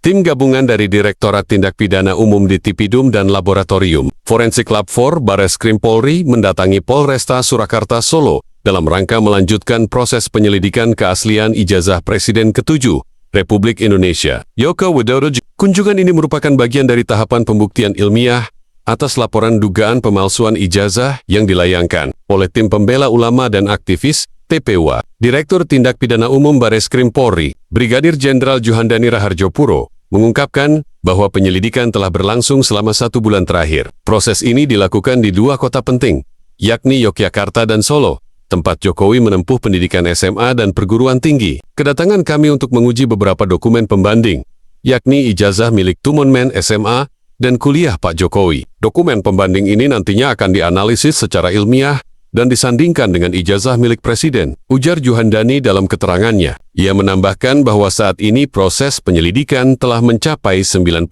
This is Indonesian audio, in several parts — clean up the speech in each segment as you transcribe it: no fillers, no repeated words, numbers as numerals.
Tim gabungan dari Direktorat Tindak Pidana Umum di Tipidum dan Laboratorium Forensik Lab 4 Bareskrim Polri mendatangi Polresta Surakarta Solo dalam rangka melanjutkan proses penyelidikan keaslian ijazah Presiden ke-7 Republik Indonesia, Joko Widodo. Kunjungan ini merupakan bagian dari tahapan pembuktian ilmiah atas laporan dugaan pemalsuan ijazah yang dilayangkan oleh Tim Pembela Ulama dan Aktivis TPUA. Direktur Tindak Pidana Umum Bareskrim Polri, Brigadir Jenderal Juhandani Raharjo Puro, mengungkapkan bahwa penyelidikan telah berlangsung selama 1 bulan terakhir. Proses ini dilakukan di 2 kota penting, yakni Yogyakarta dan Solo, tempat Jokowi menempuh pendidikan SMA dan perguruan tinggi. Kedatangan kami untuk menguji beberapa dokumen pembanding, yakni ijazah milik Tumonmen SMA dan kuliah Pak Jokowi. Dokumen pembanding ini nantinya akan dianalisis secara ilmiah dan disandingkan dengan ijazah milik Presiden, ujar Juhandani dalam keterangannya. Ia menambahkan bahwa saat ini proses penyelidikan telah mencapai 90%,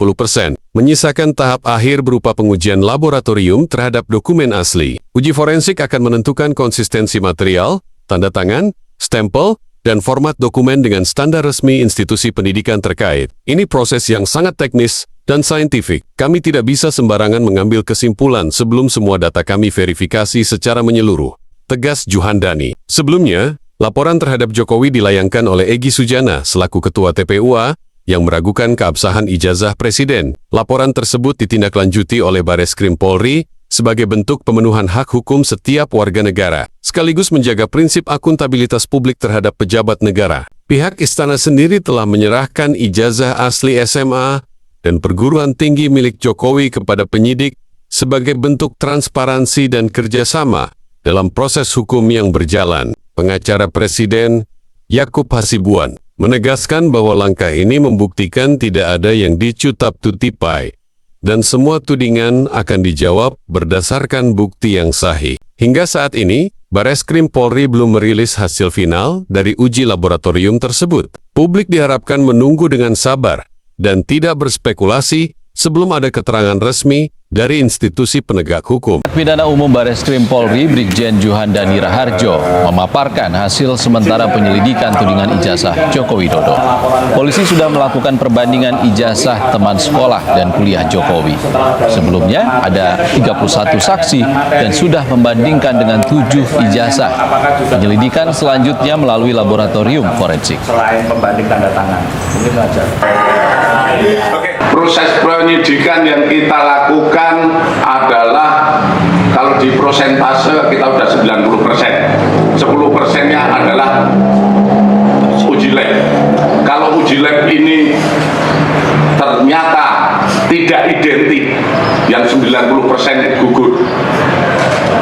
menyisakan tahap akhir berupa pengujian laboratorium terhadap dokumen asli. Uji forensik akan menentukan konsistensi material, tanda tangan, stempel, dan format dokumen dengan standar resmi institusi pendidikan terkait. Ini proses yang sangat teknis dan saintifik. Kami tidak bisa sembarangan mengambil kesimpulan sebelum semua data kami verifikasi secara menyeluruh, tegas Juhandani. Sebelumnya, laporan terhadap Jokowi dilayangkan oleh Egy Sujana selaku Ketua TPUA yang meragukan keabsahan ijazah Presiden. Laporan tersebut ditindaklanjuti oleh Bareskrim Polri sebagai bentuk pemenuhan hak hukum setiap warga negara, sekaligus menjaga prinsip akuntabilitas publik terhadap pejabat negara. Pihak istana sendiri telah menyerahkan ijazah asli SMA dan perguruan tinggi milik Jokowi kepada penyidik sebagai bentuk transparansi dan kerjasama dalam proses hukum yang berjalan. Pengacara Presiden, Yakub Hasibuan, menegaskan bahwa langkah ini membuktikan tidak ada yang dicutap-tutipai dan semua tudingan akan dijawab berdasarkan bukti yang sahih. Hingga saat ini, Bareskrim Polri belum merilis hasil final dari uji laboratorium tersebut. Publik diharapkan menunggu dengan sabar dan tidak berspekulasi sebelum ada keterangan resmi dari institusi penegak hukum. Pidana Umum Bareskrim Polri Brigjen Juhandani Raharjo memaparkan hasil sementara penyelidikan tudingan ijazah Joko Widodo. Polisi sudah melakukan perbandingan ijazah teman sekolah dan kuliah Jokowi. Sebelumnya ada 31 saksi dan sudah membandingkan dengan 7 ijazah. Penyelidikan selanjutnya melalui laboratorium forensik. Selain pembanding tanda tangan, mungkin saja. Proses penyidikan yang kita lakukan adalah kalau di prosentase kita sudah 90%. 10%-nya adalah uji lab. Kalau uji lab ini ternyata tidak identik, yang 90% gugur.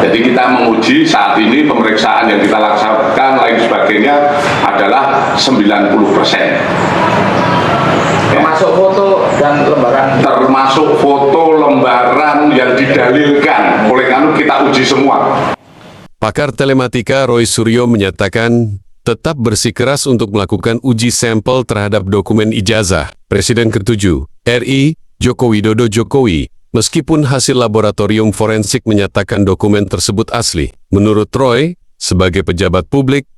Jadi kita menguji saat ini pemeriksaan yang kita laksanakan lain sebagainya adalah 90%. Termasuk foto dan lembaran. Termasuk foto lembaran yang didalilkan oleh kami kita uji semua. Pakar telematika Roy Suryo menyatakan tetap bersikeras untuk melakukan uji sampel terhadap dokumen ijazah Presiden ke-7 RI Joko Widodo Jokowi, meskipun hasil laboratorium forensik menyatakan dokumen tersebut asli. Menurut Roy, sebagai pejabat publik,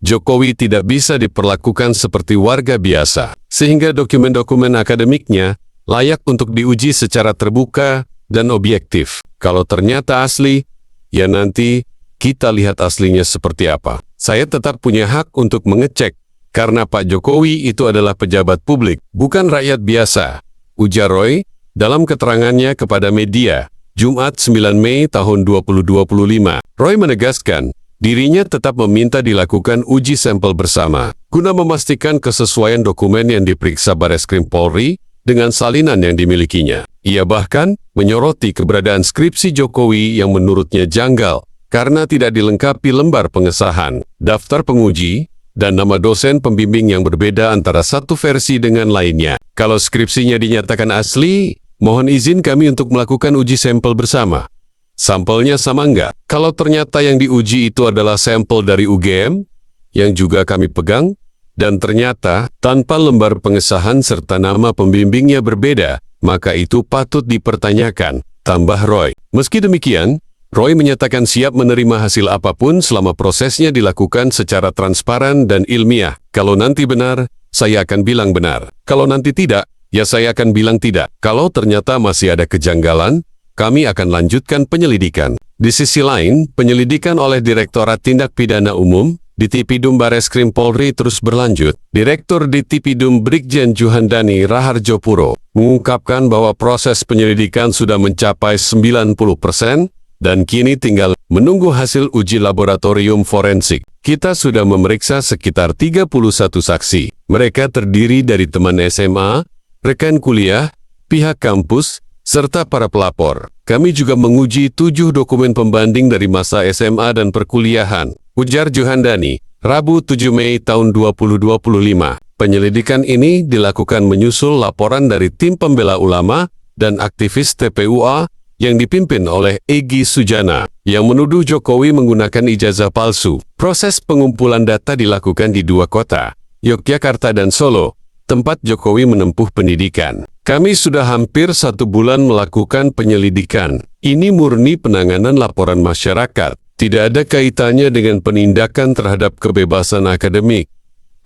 Jokowi tidak bisa diperlakukan seperti warga biasa, sehingga dokumen-dokumen akademiknya layak untuk diuji secara terbuka dan objektif. Kalau ternyata asli, ya nanti kita lihat aslinya seperti apa. Saya tetap punya hak untuk mengecek, karena Pak Jokowi itu adalah pejabat publik, bukan rakyat biasa, ujar Roy dalam keterangannya kepada media, Jumat 9 Mei tahun 2025. Roy menegaskan, dirinya tetap meminta dilakukan uji sampel bersama, guna memastikan kesesuaian dokumen yang diperiksa Bareskrim Polri dengan salinan yang dimilikinya. Ia bahkan menyoroti keberadaan skripsi Jokowi yang menurutnya janggal, karena tidak dilengkapi lembar pengesahan, daftar penguji, dan nama dosen pembimbing yang berbeda antara satu versi dengan lainnya. Kalau skripsinya dinyatakan asli, mohon izin kami untuk melakukan uji sampel bersama. Sampelnya sama enggak? Kalau ternyata yang diuji itu adalah sampel dari UGM, yang juga kami pegang, dan ternyata tanpa lembar pengesahan serta nama pembimbingnya berbeda, maka itu patut dipertanyakan, tambah Roy. Meski demikian, Roy menyatakan siap menerima hasil apapun selama prosesnya dilakukan secara transparan dan ilmiah. Kalau nanti benar, saya akan bilang benar. Kalau nanti tidak, Ya saya akan bilang tidak. Kalau ternyata masih ada kejanggalan, kami akan lanjutkan penyelidikan. Di sisi lain, penyelidikan oleh Direktorat Tindak Pidana Umum di Tipidum Bareskrim Polri terus berlanjut. Direktur di Tipidum Brigjen Juhandani Raharjo Puro mengungkapkan bahwa proses penyelidikan sudah mencapai 90% dan kini tinggal menunggu hasil uji laboratorium forensik. Kita sudah memeriksa sekitar 31 saksi. Mereka terdiri dari teman SMA, rekan kuliah, pihak kampus, serta para pelapor. Kami juga menguji 7 dokumen pembanding dari masa SMA dan perkuliahan, ujar Juhandani, Rabu 7 Mei tahun 2025. Penyelidikan ini dilakukan menyusul laporan dari tim pembela ulama dan aktivis TPUA yang dipimpin oleh Egy Sujana, yang menuduh Jokowi menggunakan ijazah palsu. Proses pengumpulan data dilakukan di 2 kota, Yogyakarta dan Solo, tempat Jokowi menempuh pendidikan. Kami sudah hampir 1 bulan melakukan penyelidikan. Ini murni penanganan laporan masyarakat. Tidak ada kaitannya dengan penindakan terhadap kebebasan akademik,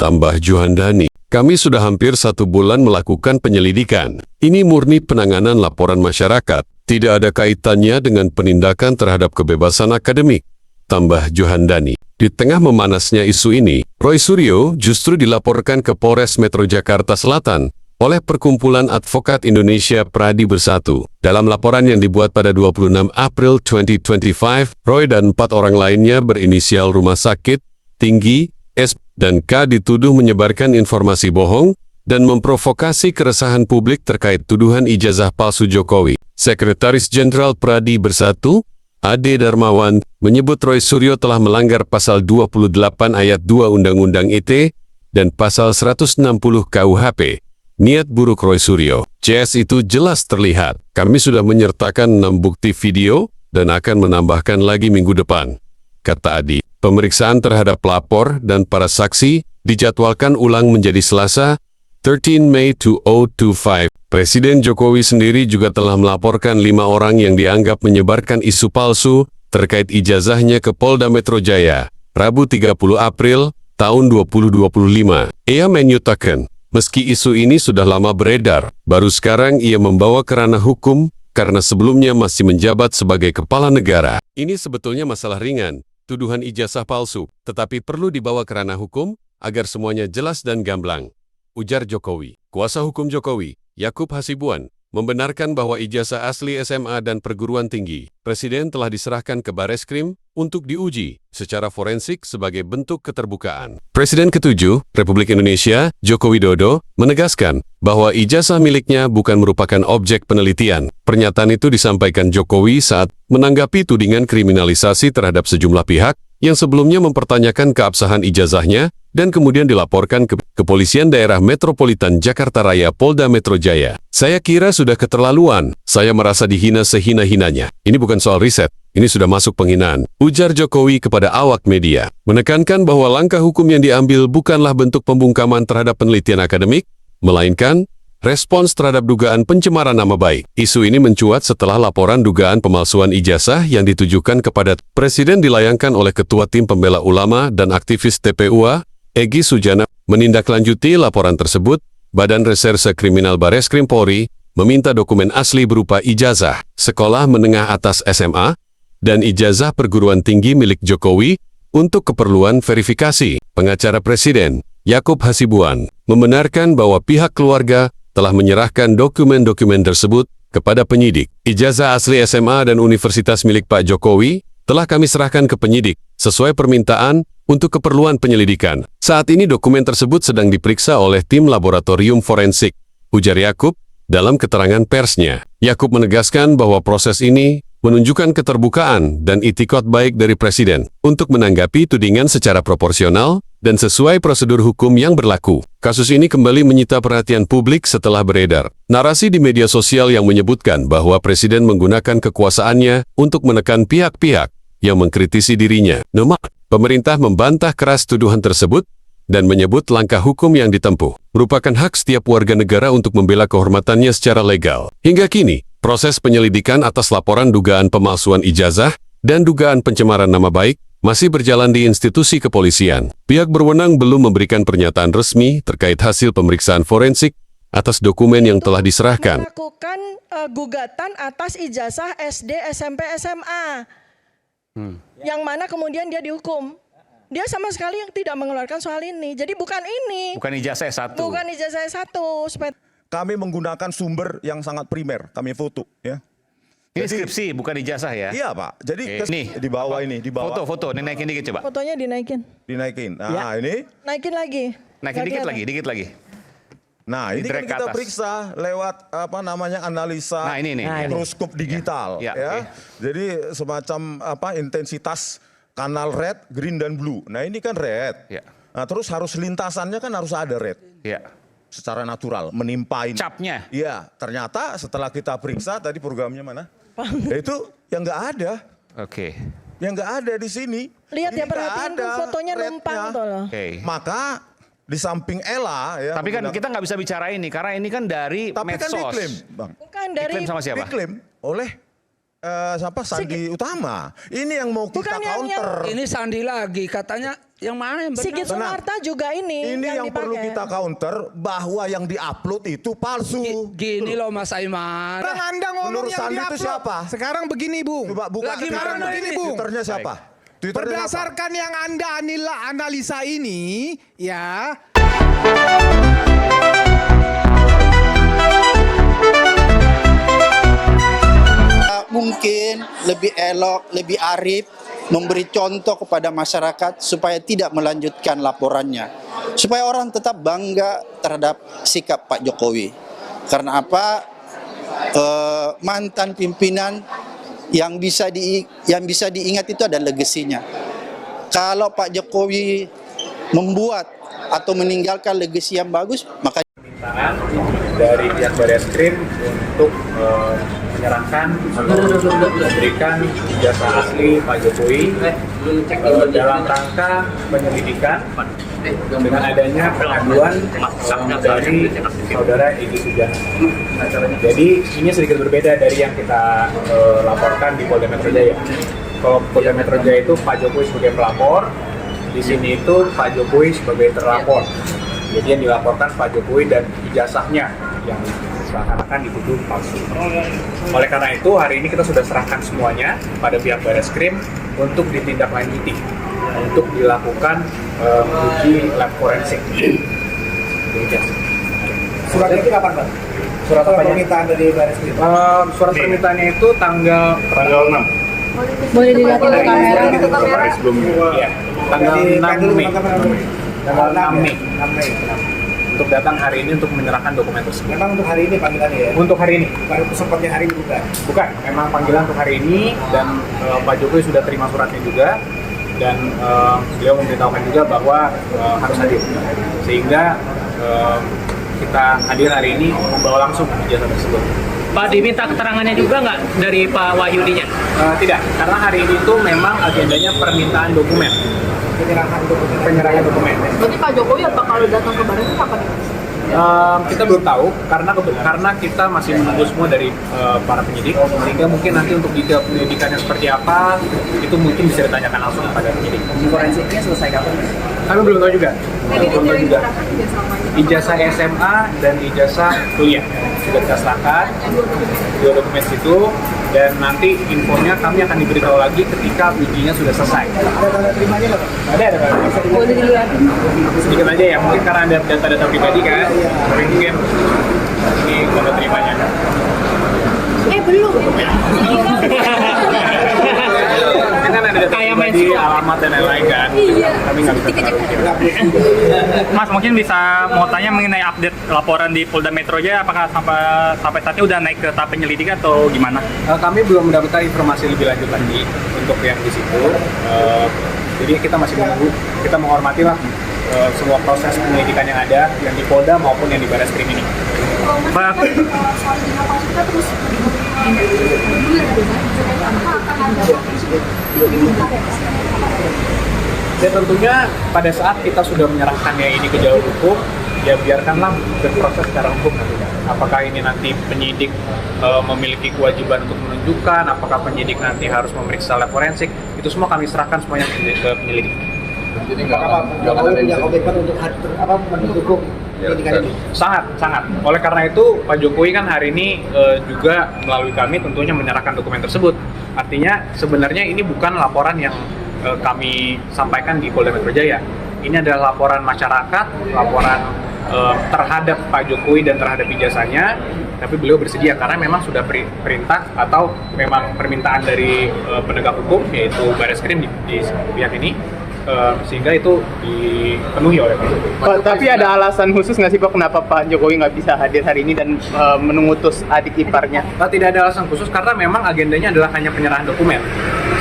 tambah Juhandani. Kami sudah hampir 1 bulan melakukan penyelidikan. Ini murni penanganan laporan masyarakat. Tidak ada kaitannya dengan penindakan terhadap kebebasan akademik, tambah Juhandani. Di tengah memanasnya isu ini, Roy Suryo justru dilaporkan ke Polres Metro Jakarta Selatan oleh Perkumpulan Advokat Indonesia Pradi Bersatu. Dalam laporan yang dibuat pada 26 April 2025, Roy dan 4 orang lainnya berinisial Rumah Sakit, Tinggi, S, dan K dituduh menyebarkan informasi bohong dan memprovokasi keresahan publik terkait tuduhan ijazah palsu Jokowi. Sekretaris Jenderal Pradi Bersatu, Ade Darmawan, menyebut Roy Suryo telah melanggar pasal 28 ayat 2 Undang-Undang ITE dan pasal 160 KUHP. Niat buruk Roy Suryo. CS itu jelas terlihat. Kami sudah menyertakan 6 bukti video dan akan menambahkan lagi minggu depan, kata Adi. Pemeriksaan terhadap pelapor dan para saksi dijadwalkan ulang menjadi Selasa, 13 Mei 2025. Presiden Jokowi sendiri juga telah melaporkan 5 orang yang dianggap menyebarkan isu palsu terkait ijazahnya ke Polda Metro Jaya, Rabu 30 April tahun 2025. Ia menyatakan, meski isu ini sudah lama beredar, baru sekarang ia membawa ke ranah hukum karena sebelumnya masih menjabat sebagai kepala negara. Ini sebetulnya masalah ringan, tuduhan ijazah palsu, tetapi perlu dibawa ke ranah hukum agar semuanya jelas dan gamblang, ujar Jokowi. Kuasa hukum Jokowi, Yakub Hasibuan, membenarkan bahwa ijazah asli SMA dan perguruan tinggi Presiden telah diserahkan ke Bareskrim untuk diuji secara forensik sebagai bentuk keterbukaan. Presiden ke-7 Republik Indonesia, Joko Widodo, menegaskan bahwa ijazah miliknya bukan merupakan objek penelitian. Pernyataan itu disampaikan Jokowi saat menanggapi tudingan kriminalisasi terhadap sejumlah pihak yang sebelumnya mempertanyakan keabsahan ijazahnya dan kemudian dilaporkan ke Kepolisian Daerah Metropolitan Jakarta Raya Polda Metro Jaya. Saya kira sudah keterlaluan. Saya merasa dihina sehina-hinanya. Ini bukan soal riset. Ini sudah masuk penghinaan, ujar Jokowi kepada awak media. Menekankan bahwa langkah hukum yang diambil bukanlah bentuk pembungkaman terhadap penelitian akademik, melainkan respons terhadap dugaan pencemaran nama baik. Isu ini mencuat setelah laporan dugaan pemalsuan ijazah yang ditujukan kepada Presiden dilayangkan oleh Ketua Tim Pembela Ulama dan aktivis TPUA, Egy Sujana. Menindaklanjuti laporan tersebut, Badan Reserse Kriminal Bareskrim Polri meminta dokumen asli berupa ijazah sekolah menengah atas SMA dan ijazah perguruan tinggi milik Jokowi untuk keperluan verifikasi. Pengacara Presiden, Yakub Hasibuan, membenarkan bahwa pihak keluarga telah menyerahkan dokumen-dokumen tersebut kepada penyidik. Ijazah asli SMA dan universitas milik Pak Jokowi telah kami serahkan ke penyidik sesuai permintaan untuk keperluan penyelidikan. Saat ini dokumen tersebut sedang diperiksa oleh tim laboratorium forensik, ujar Yakub dalam keterangan persnya. Yakub menegaskan bahwa proses ini menunjukkan keterbukaan dan itikad baik dari Presiden untuk menanggapi tudingan secara proporsional dan sesuai prosedur hukum yang berlaku. Kasus ini kembali menyita perhatian publik setelah beredar narasi di media sosial yang menyebutkan bahwa Presiden menggunakan kekuasaannya untuk menekan pihak-pihak yang mengkritisi dirinya. Pemerintah membantah keras tuduhan tersebut dan menyebut langkah hukum yang ditempuh merupakan hak setiap warga negara untuk membela kehormatannya secara legal. Hingga kini, proses penyelidikan atas laporan dugaan pemalsuan ijazah dan dugaan pencemaran nama baik masih berjalan di institusi kepolisian. Pihak berwenang belum memberikan pernyataan resmi terkait hasil pemeriksaan forensik atas dokumen yang telah diserahkan. Melakukan gugatan atas ijazah SD, SMP, SMA. Yang mana kemudian dia dihukum. Dia sama sekali yang tidak mengeluarkan soal ini. Jadi bukan ini. Bukan ijazah S1. Bukan ijazah S1. Kami menggunakan sumber yang sangat primer, kami foto ya. Ini skripsi, bukan ijazah ya? Iya Pak, jadi Oke. Nih. di bawah ini, di bawah. Foto, ini naikin dikit coba. Fotonya dinaikin. Dinaikin. Nah ini, Naikin lagi. Naikin Nggak dikit lagi. nah ini kan Drag ke kita atas. periksa lewat analisa Nah, ini nih. mikroskop digital Ya, ya. oke. Jadi semacam intensitas kanal red, green dan blue. Nah ini kan red. Ya. Nah terus harus lintasannya kan harus ada red. Ya. Secara natural, menimpain. Capnya. Iya, ternyata setelah kita periksa tadi programnya mana? Ya, itu yang nggak ada. Oke. Yang nggak ada di sini. Lihat ya, Ini nggak perhatiin ada fotonya rednya. numpang tuh loh. Oke. Maka di samping Ella ya. Tapi kan kita nggak bisa bicara ini karena ini kan dari tapi kan medsos. diklaim, Bang. Bukan dari Diklaim sama siapa? Diklaim oleh siapa Sandi Utama. Ini yang mau kita Bukan yang- counter. Ini Sandi lagi katanya yang mana yang benar? Sigit Sunarta juga ini Ini yang perlu dipakai. kita counter bahwa yang diupload itu palsu. Gini loh Mas Aiman. Bang, Anda ngomong Menurut yang Sandi itu diupload. siapa? Sekarang begini, Bung. Coba buka Lagi Twitternya. mana ini, Bung? Twitternya siapa? Twitternya siapa? Berdasarkan yang Anda analisa ini, ya. Mungkin lebih elok, lebih arif, memberi contoh kepada masyarakat supaya tidak melanjutkan laporannya. Supaya orang tetap bangga terhadap sikap Pak Jokowi. Karena apa? Mantan pimpinan yang bisa diingat itu ada legasinya. Kalau Pak Jokowi membuat atau meninggalkan legasi yang bagus, maka permintaan dari pihak Bareskrim untuk menyerahkan atau memberikan ijazah asli Pak Jokowi dalam rangka penyelidikan dengan adanya pengaduan dari saudara Egy Sujana. Jadi ini sedikit berbeda dari yang kita laporkan di Polda Metro Jaya. Kalau Polda Metro Jaya itu Pak Jokowi sebagai pelapor, di sini itu Pak Jokowi sebagai terlapor. Jadi yang dilaporkan Pak Jokowi dan ijazahnya yang seakan-akan dituduh palsu. Oleh karena itu hari ini kita sudah serahkan semuanya pada pihak Bareskrim untuk ditindaklanjuti, untuk dilakukan uji lab forensik. Surat itu kapan, Pak? Surat permintaan dari Bareskrim. Surat permintaannya itu tanggal 6. Boleh dilihat di kamera. Iya, tanggal 6 Mei. Tanggal 6 Mei. Untuk datang hari ini untuk menyerahkan dokumen tersebut. Memang untuk hari ini panggilannya ya? Untuk hari ini. Baru sempatnya hari ini bukan? Bukan, memang panggilan untuk hari ini dan Pak Jokowi sudah terima suratnya juga dan beliau memberitahukan juga bahwa harus hadir. Sehingga kita hadir hari ini membawa langsung ijazah tersebut. Pak, diminta keterangannya juga nggak dari Pak Wahyudinya? Tidak, karena hari ini itu memang agendanya permintaan dokumen. Penyerahan dokumen. Berarti Pak Jokowi apa kalau datang ke Barat itu kapan? Kita belum tahu karena kita masih menunggu semua dari para penyidik, sehingga mungkin nanti untuk detail penyidikannya seperti apa itu mungkin bisa ditanyakan langsung kepada penyidik. Forensiknya selesai kapan? Kami belum tahu juga. Belum tahu juga. Ijazah SMA dan ijazah kuliah sudah kita serahkan, dua dokumen situ, dan nanti infonya kami akan diberitahu lagi ketika ujinya sudah selesai. Ada tanda terimanya nggak, Pak? Ada Pak. Boleh dilihatin? Sedikit aja ya, mungkin karena ada data-data pribadi kan, tapi mungkin ini tanda terimanya. Belum. Kan ada data pribadi, alamat dan lain-lain kan. Kami nggak bisa terlalu. Mas, mungkin bisa mau tanya mengenai update laporan di Polda Metro Jaya, apakah sampai saat ini udah naik ke tahap penyelidikan atau gimana? Kami belum mendapatkan informasi lebih lanjut lagi untuk yang di situ. Jadi kita masih menunggu, kita menghormati lah semua proses penyelidikan yang ada, yang di Polda maupun yang di Bareskrim ini. Pak, Dan tentunya pada saat kita sudah menyerahkannya ini ke jalur hukum, ya biarkanlah berproses secara hukum nantinya. Apakah ini nanti penyidik memiliki kewajiban untuk menunjukkan, apakah penyidik nanti harus memeriksa lab forensik, itu semua kami serahkan semuanya ke penyelidik. Jadi apakah Pak Jokowi punya komitmen untuk mendukung penyidikan ini? Sangat. Oleh karena itu Pak Jokowi kan hari ini juga melalui kami tentunya menyerahkan dokumen tersebut. Artinya sebenarnya ini bukan laporan yang kami sampaikan di Polda Metro Jaya. Ini adalah laporan masyarakat, laporan terhadap Pak Jokowi dan terhadap ijazahnya, tapi beliau bersedia karena memang sudah perintah atau memang permintaan dari penegak hukum yaitu Bareskrim di pihak ini, sehingga itu dipenuhi oleh Pak Jokowi. Tapi ada alasan khusus nggak sih Pak kenapa Pak Jokowi nggak bisa hadir hari ini dan mengutus adik iparnya? Tidak ada alasan khusus karena memang agendanya adalah hanya penyerahan dokumen,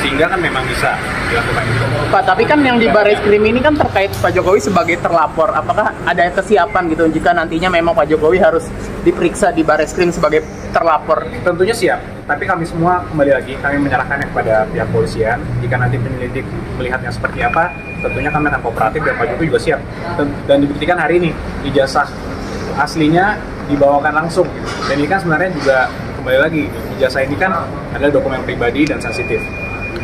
sehingga kan memang bisa dilakukan itu. Pak, tapi kan yang di Bareskrim ini kan terkait Pak Jokowi sebagai terlapor. Apakah ada kesiapan gitu jika nantinya memang Pak Jokowi harus diperiksa di Bareskrim sebagai terlapor? Tentunya siap, tapi kami semua kembali lagi kami menyerahkannya kepada pihak polisian. Jika nanti penyelidik melihatnya seperti apa, tentunya kami akan kooperatif dan Pak Jokowi juga siap. Dan dibuktikan hari ini ijazah aslinya dibawakan langsung. Dan ini kan sebenarnya juga kembali lagi ijazah ini kan adalah dokumen pribadi dan sensitif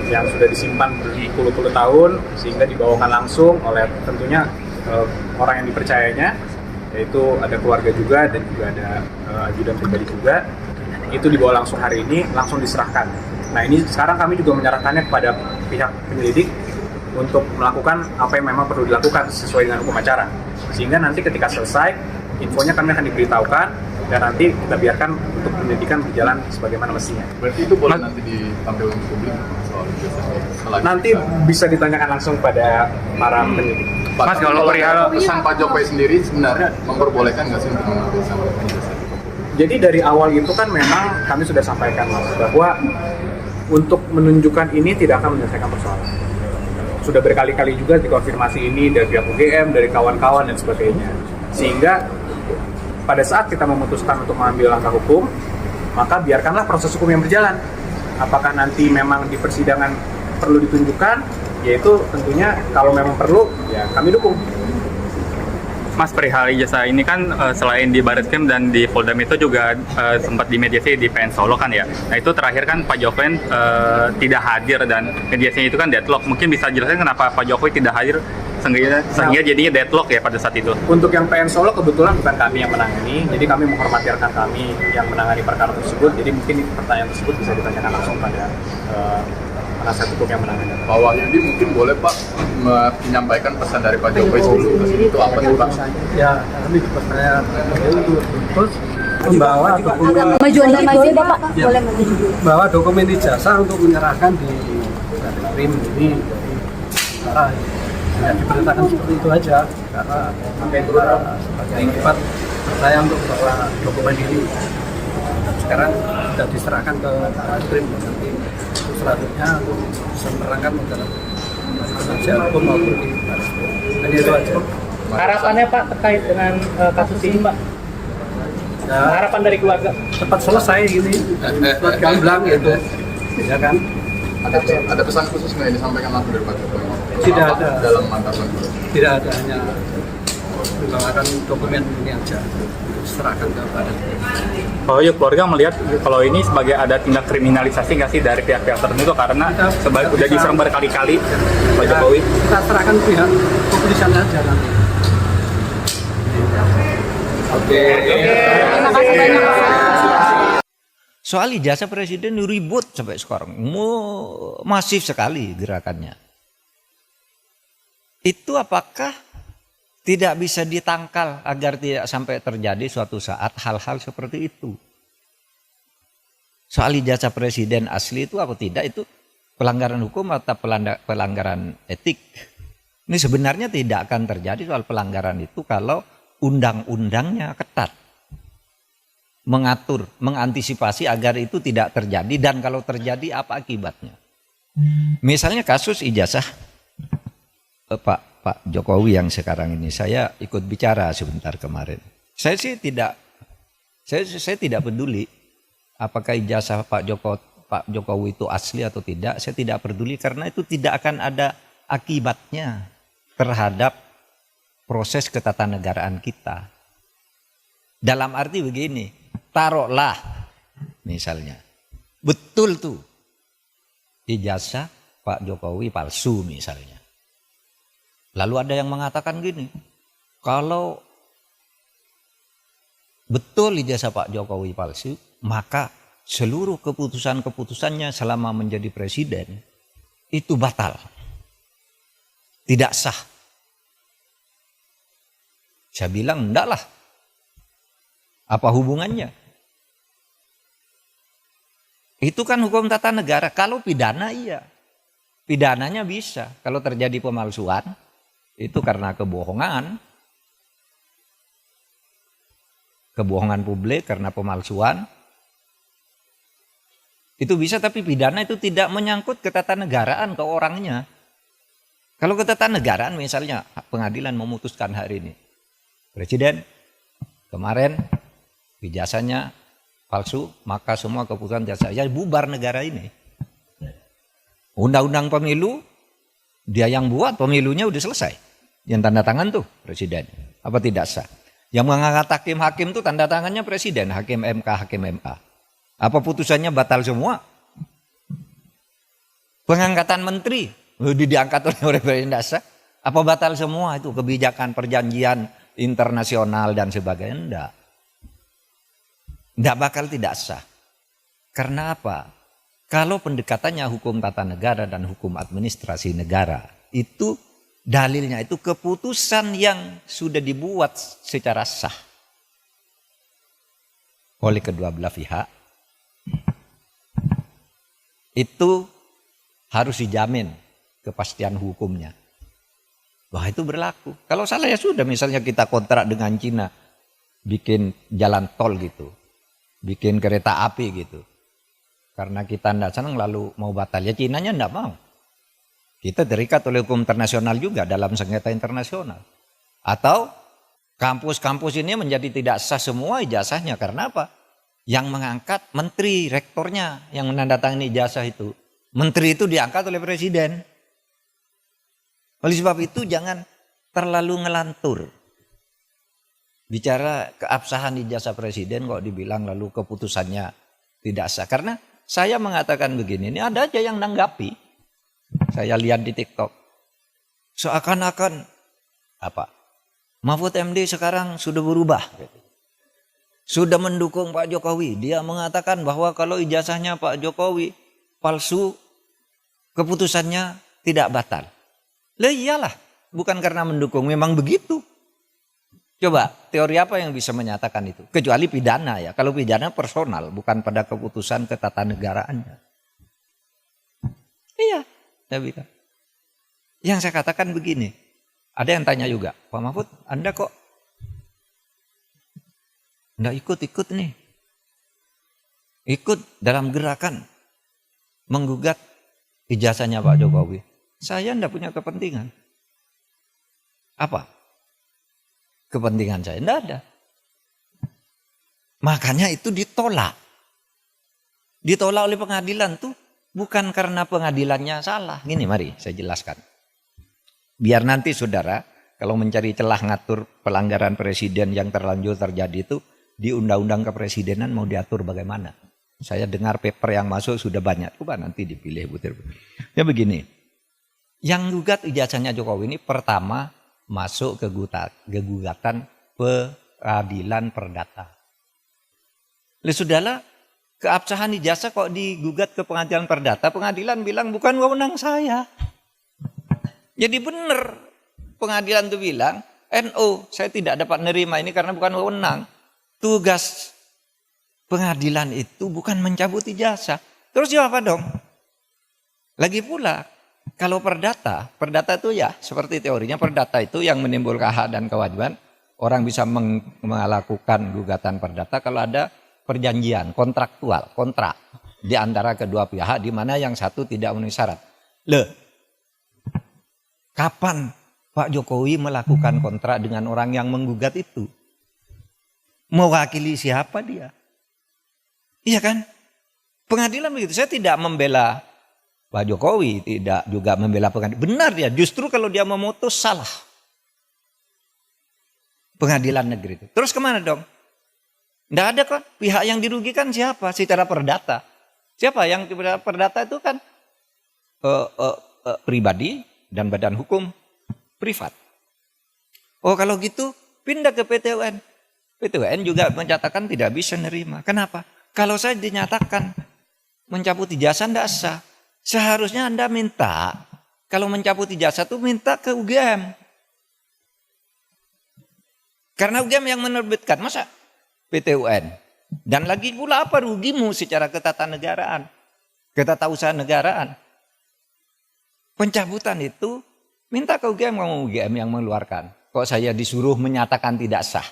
yang sudah disimpan berpuluh-puluh tahun sehingga dibawakan langsung oleh tentunya orang yang dipercayanya, yaitu ada keluarga juga dan juga ada ajudan pribadi juga. Itu dibawa langsung hari ini, langsung diserahkan. Nah ini sekarang kami juga menyerahkannya kepada pihak penyelidik untuk melakukan apa yang memang perlu dilakukan sesuai dengan hukum acara. Sehingga nanti ketika selesai, infonya kami akan diberitahukan dan nanti kita biarkan untuk penyelidikan berjalan sebagaimana mestinya. Berarti itu boleh nanti ditampilkan ke publik soal ijazah? Nanti bisa ditanyakan langsung pada para penyelidik. Mas, kalau perihal pesan Pak Jokowi sendiri sebenarnya memperbolehkan nggak sih untuk mengambil sampel ijazah? Jadi dari awal itu kan memang kami sudah sampaikan Mas, bahwa untuk menunjukkan ini tidak akan menyelesaikan persoalan. Sudah berkali-kali juga dikonfirmasi ini dari pihak UGM, dari kawan-kawan dan sebagainya. Sehingga pada saat kita memutuskan untuk mengambil langkah hukum, maka biarkanlah proses hukum yang berjalan. Apakah nanti memang di persidangan perlu ditunjukkan, yaitu tentunya kalau memang perlu, ya kami dukung. Mas, perihal ijazah ini kan selain di Bareskrim dan di Polda Metro juga sempat dimediasi di PN Solo kan ya. Nah itu terakhir kan Pak Jokowi tidak hadir dan mediasinya itu kan deadlock. Mungkin bisa jelaskan kenapa Pak Jokowi tidak hadir sehingga jadinya deadlock ya pada saat itu. Untuk yang PN Solo kebetulan bukan kami yang menangani, jadi kami menghormati rekan kami yang menangani perkara tersebut. Jadi mungkin pertanyaan tersebut bisa ditanyakan langsung pada penasihat hukum yang menangani. Pak Wahyudi mungkin boleh Pak menyampaikan pesan dari Pak Jokowi sebelum itu apa sih Pak? Ya, kami percaya terus membawa dokumen Bapak, boleh maju. bawa dokumen ijazah untuk menyerahkan di Bareskrim ini. Karena ya diberitakan seperti itu aja karena sebagai akibat saya untuk bawa dokumen ini sekarang sudah diserahkan ke Bareskrim, nanti selanjutnya bisa menerangkan dalam penasihat hukum maupun di Bareskrim. Jadi itu aja. Harapannya Pak terkait dengan kasus ini Pak? Ya, Harapan dari keluarga? cepat selesai ini, buat gamblang gitu, ya kan? Ada pesan khusus nggak yang disampaikan langsung dari Pak Jokowi? Tidak ada. Dalam mantapan? Tidak ada, hanya membawakan dokumen ini aja, serahkan ke Bareskrim. Oh ya, keluarga melihat kalau ini sebagai ada tindak kriminalisasi nggak sih dari pihak-pihak tertentu karena udah diserang berkali-kali Pak Jokowi? Kita serahkan pihak kepolisian aja nanti. Oke. Terima kasih banyak Pak. Soal ijazah presiden ribut sampai sekarang, masif sekali gerakannya. Itu apakah tidak bisa ditangkal agar tidak sampai terjadi suatu saat hal-hal seperti itu? Soal ijazah presiden asli itu apa tidak, itu pelanggaran hukum atau pelanggaran etik? Ini sebenarnya tidak akan terjadi soal pelanggaran itu kalau undang-undangnya ketat. Mengatur, mengantisipasi agar itu tidak terjadi, dan kalau terjadi apa akibatnya. Misalnya kasus ijazah Pak Jokowi yang sekarang ini, saya ikut bicara sebentar kemarin. Saya sih tidak peduli apakah ijazah Pak Jokowi itu asli atau tidak. Saya tidak peduli karena itu tidak akan ada akibatnya terhadap proses ketatanegaraan kita. Dalam arti begini, taruhlah misalnya betul tuh ijazah Pak Jokowi palsu misalnya. Lalu ada yang mengatakan gini, kalau betul ijazah Pak Jokowi palsu, maka seluruh keputusan-keputusannya selama menjadi presiden itu batal. Tidak sah. Saya bilang, enggak lah. Apa hubungannya? Itu kan hukum tata negara. Kalau pidana iya. Pidananya bisa. Kalau terjadi pemalsuan, itu karena kebohongan. Kebohongan publik karena pemalsuan. Itu bisa, tapi pidana itu tidak menyangkut ketatanegaraan ke orangnya. Kalau ketatanegaraan misalnya pengadilan memutuskan hari ini, Presiden kemarin ijazahnya palsu, maka semua keputusan jasa ya bubar negara ini. Undang-undang pemilu dia yang buat, pemilunya udah selesai. Yang tanda tangan tuh Presiden. Apa tidak sah? Yang mengangkat hakim-hakim tuh tanda tangannya Presiden, hakim MK, hakim MA. Apa putusannya batal semua? Pengangkatan menteri diangkat oleh Presiden tidak sah. Apa batal semua itu kebijakan perjanjian internasional dan sebagainya? Enggak. Enggak bakal tidak sah. Karena apa? Kalau pendekatannya hukum tata negara dan hukum administrasi negara, itu dalilnya itu keputusan yang sudah dibuat secara sah oleh kedua belah pihak, itu harus dijamin kepastian hukumnya. Wah, itu berlaku. Kalau salah ya sudah, misalnya kita kontrak dengan Cina, bikin jalan tol gitu, bikin kereta api gitu. Karena kita tidak senang lalu mau batal, ya Cinanya tidak mau. Kita terikat oleh hukum internasional juga dalam sengketa internasional. Atau kampus-kampus ini menjadi tidak sah semua ijazahnya. Karena apa? Yang mengangkat menteri, rektornya yang menandatangani ijazah itu. Menteri itu diangkat oleh Presiden. Oleh sebab itu jangan terlalu ngelantur. Bicara keabsahan ijazah Presiden kok dibilang lalu keputusannya tidak sah. Karena saya mengatakan begini, ini ada aja yang nanggapi. Saya lihat di TikTok. Seakan-akan apa? Mahfud MD sekarang sudah berubah. Sudah mendukung Pak Jokowi. Dia mengatakan bahwa kalau ijazahnya Pak Jokowi palsu, keputusannya tidak batal. Lah iyalah, bukan karena mendukung, memang begitu. Coba, teori apa yang bisa menyatakan itu? Kecuali pidana ya. Kalau pidana personal, bukan pada keputusan ketatanegaraannya. Iya, saya bilang. Yang saya katakan begini, ada yang tanya juga, Pak Mahfud, Anda kok enggak ikut-ikut nih? Ikut dalam gerakan menggugat ijazahnya Pak Jokowi. Saya enggak punya kepentingan. Apa? Kepentingan saya enggak ada. Makanya itu ditolak. Ditolak oleh pengadilan tuh bukan karena pengadilannya salah. Gini mari saya jelaskan. Biar nanti saudara kalau mencari celah ngatur pelanggaran presiden yang terlanjur terjadi itu di undang-undang kepresidenan mau diatur bagaimana. Saya dengar paper yang masuk sudah banyak. Coba nanti dipilih butir. Ya begini. Yang gugat ijazahnya Jokowi ini pertama masuk ke gugatan peradilan perdata. Sudahlah, keabsahan ijazah kok digugat ke pengadilan perdata, pengadilan bilang bukan wewenang saya. Jadi benar pengadilan itu bilang, NO saya tidak dapat menerima ini karena bukan wewenang. Tugas pengadilan itu bukan mencabut ijazah. Terus jawab apa dong? Lagi pula, kalau perdata itu ya seperti teorinya perdata itu yang menimbulkan hak dan kewajiban. Orang bisa melakukan gugatan perdata kalau ada perjanjian kontraktual, kontrak di antara kedua pihak di mana yang satu tidak memenuhi syarat. Kapan Pak Jokowi melakukan kontrak dengan orang yang menggugat itu? Mewakili siapa dia? Iya kan? Pengadilan begitu. Saya tidak membela Pak Jokowi, tidak juga membela pengadilan. Benar dia, justru kalau dia memutus salah. Pengadilan negeri itu. Terus kemana dong? Tidak ada kan? Pihak yang dirugikan siapa? Secara perdata. Siapa yang perdata itu kan pribadi dan badan hukum. privat. Oh kalau gitu pindah ke PT UN. PT UN juga menyatakan tidak bisa nerima. Kenapa? Kalau saya dinyatakan mencabut ijazah tidak sah. Seharusnya Anda minta, kalau mencabut ijazah itu minta ke UGM. Karena UGM yang menerbitkan, masa PT UN? Dan lagi pula apa rugimu secara ketatanegaraan, ketatausahaan-negaraan? Pencabutan itu minta ke UGM, kamu UGM yang mengeluarkan. Kok saya disuruh menyatakan tidak sah?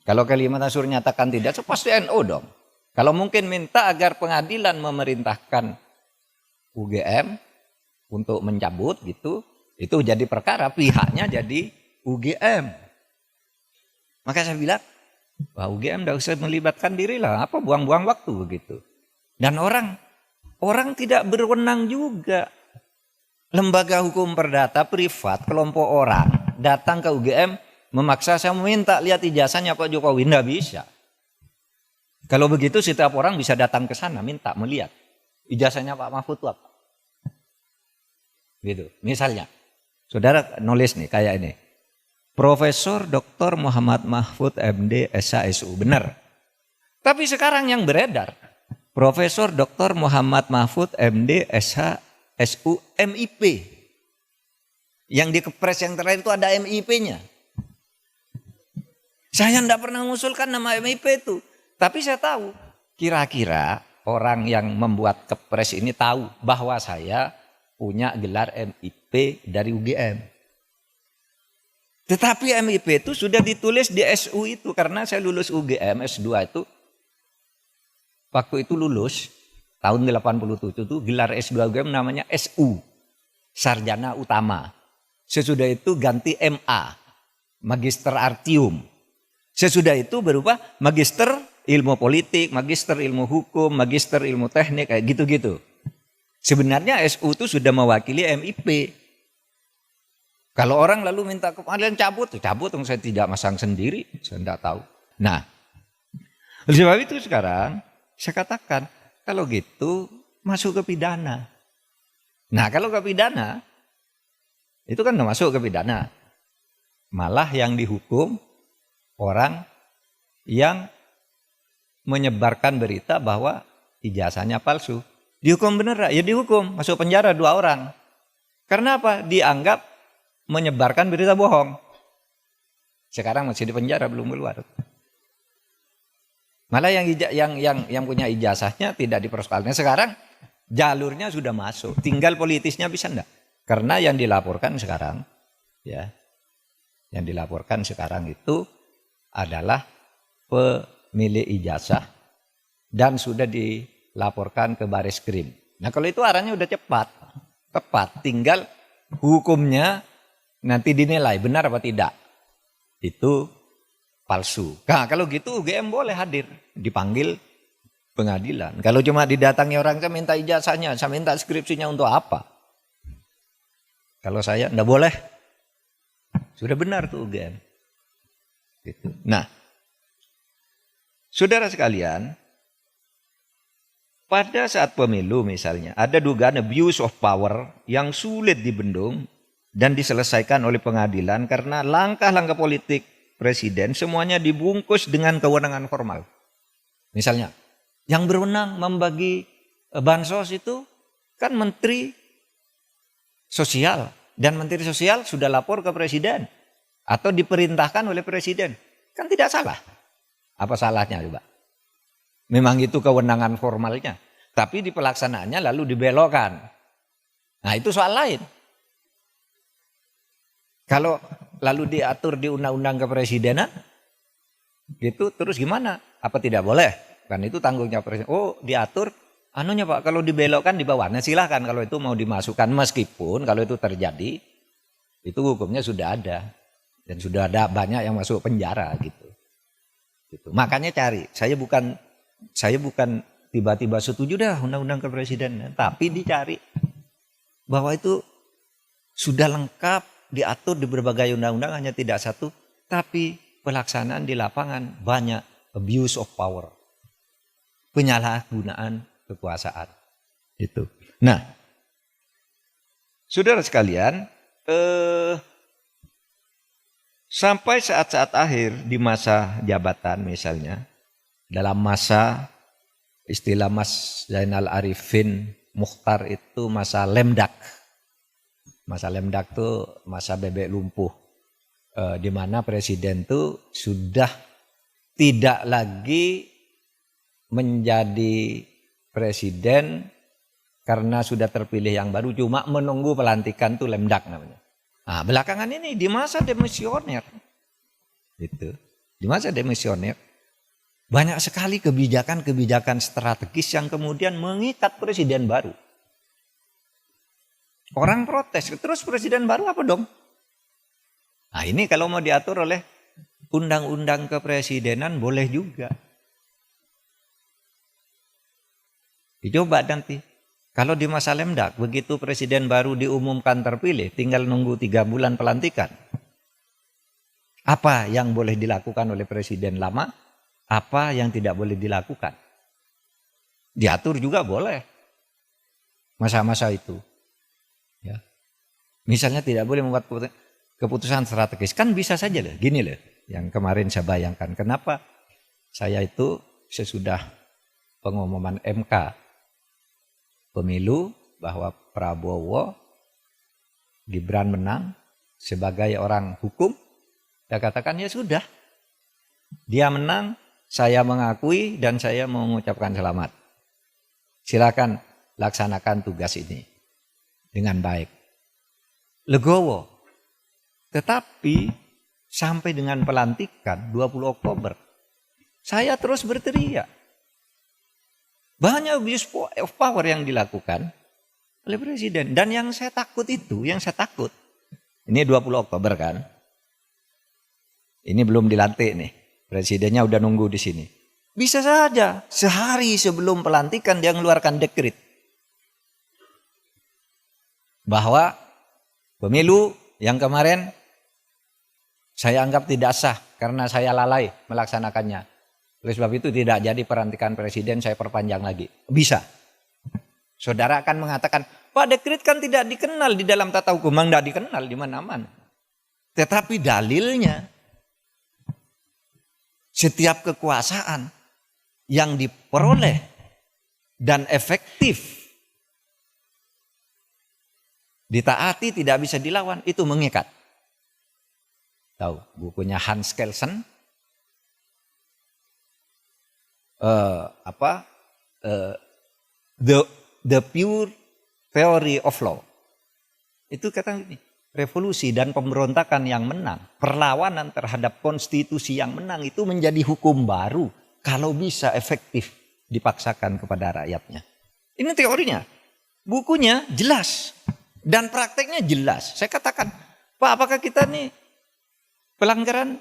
Kalau Kalimantan suruh nyatakan tidak sah, pasti NU dong. Kalau mungkin minta agar pengadilan memerintahkan UGM untuk mencabut gitu, itu jadi perkara, pihaknya jadi UGM. Maka saya bilang, wah UGM tidak usah melibatkan diri lah, apa buang-buang waktu begitu. Dan orang tidak berwenang juga. Lembaga hukum perdata privat, kelompok orang datang ke UGM memaksa saya meminta lihat ijazahnya Pak Jokowi, tidak bisa. Kalau begitu setiap orang bisa datang ke sana minta melihat ijazahnya Pak Mahfud itu apa. Gitu. Misalnya, saudara nulis nih kayak ini. Profesor Dr. Muhammad Mahfud MD SHSU, benar. Tapi sekarang yang beredar, Profesor Dr. Muhammad Mahfud MD SHSU MIP. Yang di Kepres yang terakhir itu ada MIP-nya. Saya tidak pernah mengusulkan nama MIP itu. Tapi saya tahu, kira-kira orang yang membuat Kepres ini tahu bahwa saya punya gelar MIP dari UGM. Tetapi MIP itu sudah ditulis di SU itu. Karena saya lulus UGM S2 itu. Waktu itu lulus, tahun 87 itu gelar S2 UGM namanya SU. Sarjana Utama. Sesudah itu ganti MA. Magister Artium. Sesudah itu berubah Magister Ilmu Politik, Magister Ilmu Hukum, Magister Ilmu Teknik, kayak gitu-gitu. Sebenarnya SU itu sudah mewakili MIP. Kalau orang lalu minta ke pengadilan cabut saya tidak masang sendiri, saya tidak tahu. Nah, oleh sebab itu sekarang saya katakan, kalau gitu masuk ke pidana. Nah, kalau ke pidana, itu kan tidak masuk ke pidana. Malah yang dihukum orang yang menyebarkan berita bahwa ijazahnya palsu. Dihukum bener, ya dihukum, masuk penjara 2 orang. Karena apa? Dianggap menyebarkan berita bohong. Sekarang masih di penjara, belum keluar. Malah yang punya ijazahnya tidak dipersoalkan. Sekarang jalurnya sudah masuk, tinggal politisnya bisa enggak? Karena yang dilaporkan sekarang, ya, yang dilaporkan sekarang itu adalah pemilik ijazah dan sudah dilaporkan ke Bareskrim. Nah kalau itu arahnya udah tepat, tinggal hukumnya nanti dinilai benar apa tidak. Itu palsu. Nah kalau gitu UGM boleh hadir, dipanggil pengadilan. Kalau cuma didatangi orang, saya minta ijazahnya, saya minta skripsinya untuk apa? Kalau saya enggak boleh. Sudah benar tuh UGM. Gitu. Nah, saudara sekalian, pada saat pemilu misalnya, ada dugaan abuse of power yang sulit dibendung dan diselesaikan oleh pengadilan karena langkah-langkah politik presiden semuanya dibungkus dengan kewenangan formal. Misalnya, yang berwenang membagi bansos itu kan Menteri Sosial. Dan Menteri Sosial sudah lapor ke Presiden. Atau diperintahkan oleh Presiden. Kan tidak salah. Apa salahnya coba? Memang itu kewenangan formalnya. Tapi di pelaksanaannya lalu dibelokkan. Nah itu soal lain. Kalau lalu diatur di undang-undang kepresidenan, gitu terus gimana? Apa tidak boleh? Kan itu tanggung jawab presiden. Oh diatur, anunya Pak, kalau dibelokkan di bawah. Nah silahkan kalau itu mau dimasukkan, meskipun kalau itu terjadi, itu hukumnya sudah ada. Dan sudah ada banyak yang masuk penjara gitu. Makanya cari, saya bukan tiba-tiba setuju dah undang-undang kepresidenan. Tapi dicari bahwa itu sudah lengkap, diatur di berbagai undang-undang, hanya tidak satu. Tapi pelaksanaan di lapangan banyak abuse of power. Penyalahgunaan kekuasaan. Itu. Nah, saudara sekalian, sampai saat-saat akhir di masa jabatan misalnya, dalam masa istilah Mas Zainal Arifin Mukhtar itu masa lemdak. Masa lemdak itu masa bebek lumpuh. Di mana presiden itu sudah tidak lagi menjadi presiden karena sudah terpilih yang baru, cuma menunggu pelantikan itu lemdak namanya. Nah, belakangan ini di masa demisioner, gitu. Di masa demisioner banyak sekali kebijakan-kebijakan strategis yang kemudian mengikat presiden baru. Orang protes, terus presiden baru apa dong? Nah ini kalau mau diatur oleh undang-undang kepresidenan boleh juga. Dicoba nanti. Kalau di masa lemdak, begitu presiden baru diumumkan terpilih, tinggal nunggu 3 bulan pelantikan. Apa yang boleh dilakukan oleh presiden lama? Apa yang tidak boleh dilakukan? Diatur juga boleh. Masa-masa itu. Ya. Misalnya tidak boleh membuat keputusan strategis. Kan bisa saja loh. Gini loh. Yang kemarin saya bayangkan. Kenapa saya itu sesudah pengumuman MK pemilu bahwa Prabowo Gibran menang sebagai orang hukum, saya katakan ya sudah, dia menang, saya mengakui dan saya mengucapkan selamat. Silakan laksanakan tugas ini dengan baik. Legowo. Tetapi sampai dengan pelantikan 20 Oktober, saya terus berteriak. Banyak abuse of power yang dilakukan oleh presiden. Dan yang saya takut itu, ini 20 Oktober kan. Ini belum dilantik nih. Presidennya udah nunggu di sini. Bisa saja sehari sebelum pelantikan dia mengeluarkan dekret bahwa pemilu yang kemarin saya anggap tidak sah karena saya lalai melaksanakannya. Oleh sebab itu tidak jadi pelantikan presiden, saya perpanjang lagi. Bisa. Saudara akan mengatakan, Pak, dekret kan tidak dikenal di dalam tata hukum. Memang tidak dikenal di mana-mana. Tetapi dalilnya, setiap kekuasaan yang diperoleh dan efektif ditaati tidak bisa dilawan, itu mengikat. Tahu bukunya Hans Kelsen, the pure theory of law. Itu kata ini, revolusi dan pemberontakan yang menang, perlawanan terhadap konstitusi yang menang itu menjadi hukum baru kalau bisa efektif dipaksakan kepada rakyatnya. Ini teorinya. Bukunya jelas dan prakteknya jelas. Saya katakan, Pak, apakah kita nih pelanggaran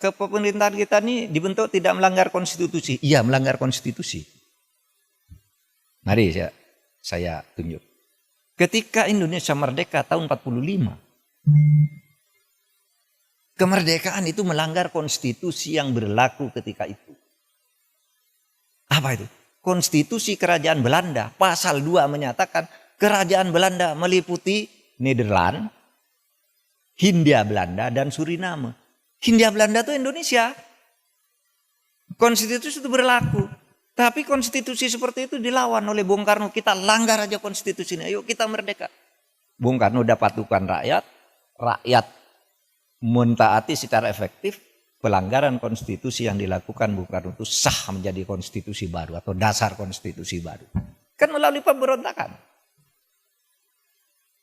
kepemerintahan kita nih dibentuk tidak melanggar konstitusi? Iya, melanggar konstitusi. Mari saya tunjuk. Ketika Indonesia merdeka tahun 45, kemerdekaan itu melanggar konstitusi yang berlaku ketika itu. Apa itu? Konstitusi Kerajaan Belanda, pasal 2 menyatakan Kerajaan Belanda meliputi Nederland, Hindia Belanda, dan Suriname. Hindia Belanda itu Indonesia. Konstitusi itu berlaku. Tapi konstitusi seperti itu dilawan oleh Bung Karno. Kita langgar aja konstitusi ini. Ayo kita merdeka. Bung Karno udah patukan rakyat. Rakyat mentaati secara efektif. Pelanggaran konstitusi yang dilakukan Bung Karno itu sah menjadi konstitusi baru. Atau dasar konstitusi baru. Kan melalui pemberontakan.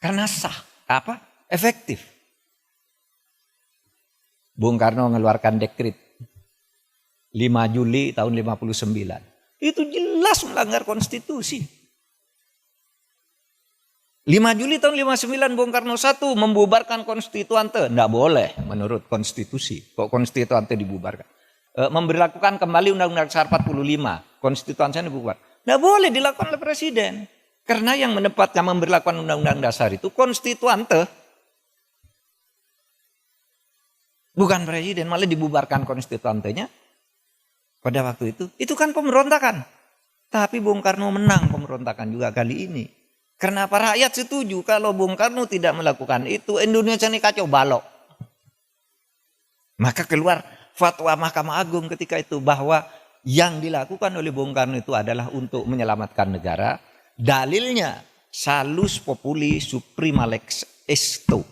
Karena sah. Apa? Efektif. Bung Karno mengeluarkan dekret 5 Juli tahun 59. Itu jelas melanggar konstitusi. 5 Juli tahun 59 Bung Karno 1 membubarkan konstituante. Tidak boleh menurut konstitusi. Kok konstituante dibubarkan? Memberlakukan kembali Undang-Undang Dasar 45. Konstituante dibubar. Tidak boleh dilakukan oleh presiden. Karena yang menempatkan memberlakukan Undang-Undang Dasar itu konstituante. Bukan presiden, malah dibubarkan konstituantenya pada waktu itu. Itu kan pemberontakan. Tapi Bung Karno menang pemberontakan juga kali ini. Kenapa rakyat setuju kalau Bung Karno tidak melakukan itu? Indonesia ini kacau balok. Maka keluar fatwa Mahkamah Agung ketika itu bahwa yang dilakukan oleh Bung Karno itu adalah untuk menyelamatkan negara. Dalilnya salus populi suprema lex esto.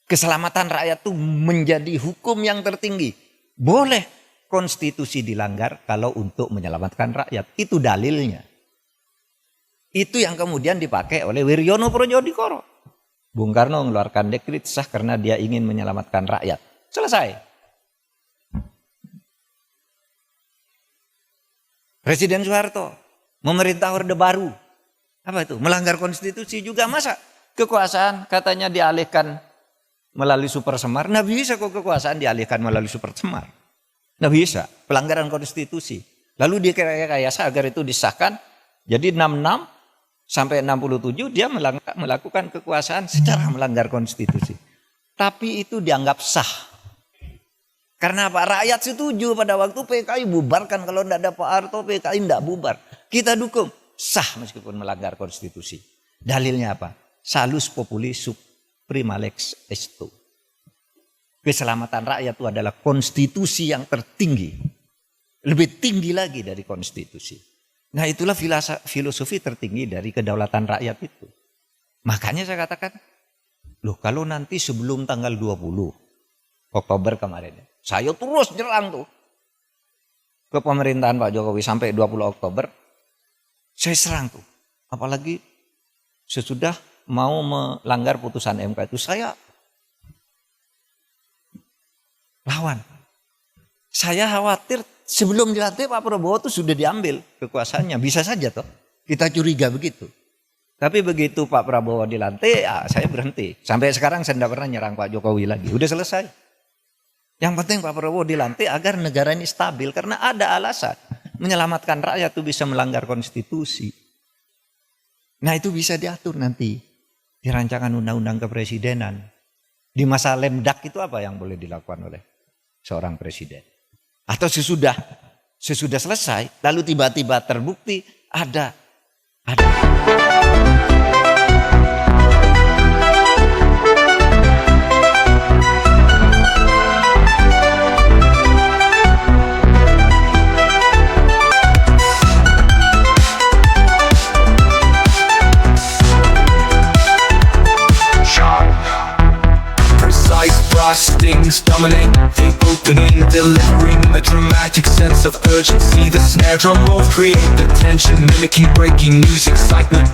Keselamatan rakyat itu menjadi hukum yang tertinggi. Boleh konstitusi dilanggar kalau untuk menyelamatkan rakyat. Itu dalilnya. Itu yang kemudian dipakai oleh Wiryono Projodikoro. Bung Karno mengeluarkan dekret sah karena dia ingin menyelamatkan rakyat. Selesai. Presiden Soeharto memerintah Orde Baru. Apa itu? Melanggar konstitusi juga. Masa kekuasaan katanya dialihkan melalui Super Semar? Nggak bisa kok kekuasaan dialihkan melalui Super Semar. Nggak bisa. Pelanggaran konstitusi. Lalu direkayasa agar itu disahkan. Jadi 66 sampai 67 dia melakukan kekuasaan secara melanggar konstitusi. Tapi itu dianggap sah. Karena apa? Rakyat setuju pada waktu PKI bubarkan. Kalau tidak ada Pak Harto, PKI tidak bubar. Kita dukung. Sah meskipun melanggar konstitusi. Dalilnya apa? Salus populi suprema lex esto. Keselamatan rakyat itu adalah konstitusi yang tertinggi. Lebih tinggi lagi dari konstitusi. Nah itulah filosofi tertinggi dari kedaulatan rakyat itu. Makanya saya katakan, loh kalau nanti sebelum tanggal 20 Oktober kemarin, saya terus nyerang tuh ke pemerintahan Pak Jokowi sampai 20 Oktober, saya serang tuh. Apalagi sesudah mau melanggar putusan MK itu saya lawan. Saya khawatir sebelum dilantik Pak Prabowo itu sudah diambil kekuasaannya. Bisa saja toh. Kita curiga begitu. Tapi begitu Pak Prabowo dilantik, ya saya berhenti. Sampai sekarang saya tidak pernah nyerang Pak Jokowi lagi. Udah selesai. Yang penting Pak Prabowo dilantik agar negara ini stabil. Karena ada alasan. Menyelamatkan rakyat itu bisa melanggar konstitusi. Nah itu bisa diatur nanti. Di rancangan undang-undang kepresidenan. Di masa lemdak itu apa yang boleh dilakukan oleh seorang presiden. Atau sesudah selesai, lalu tiba-tiba terbukti ada. Stings dominate the opening, delivering a dramatic sense of urgency. The snare drum rolls create the tension, mimicking breaking news excitement.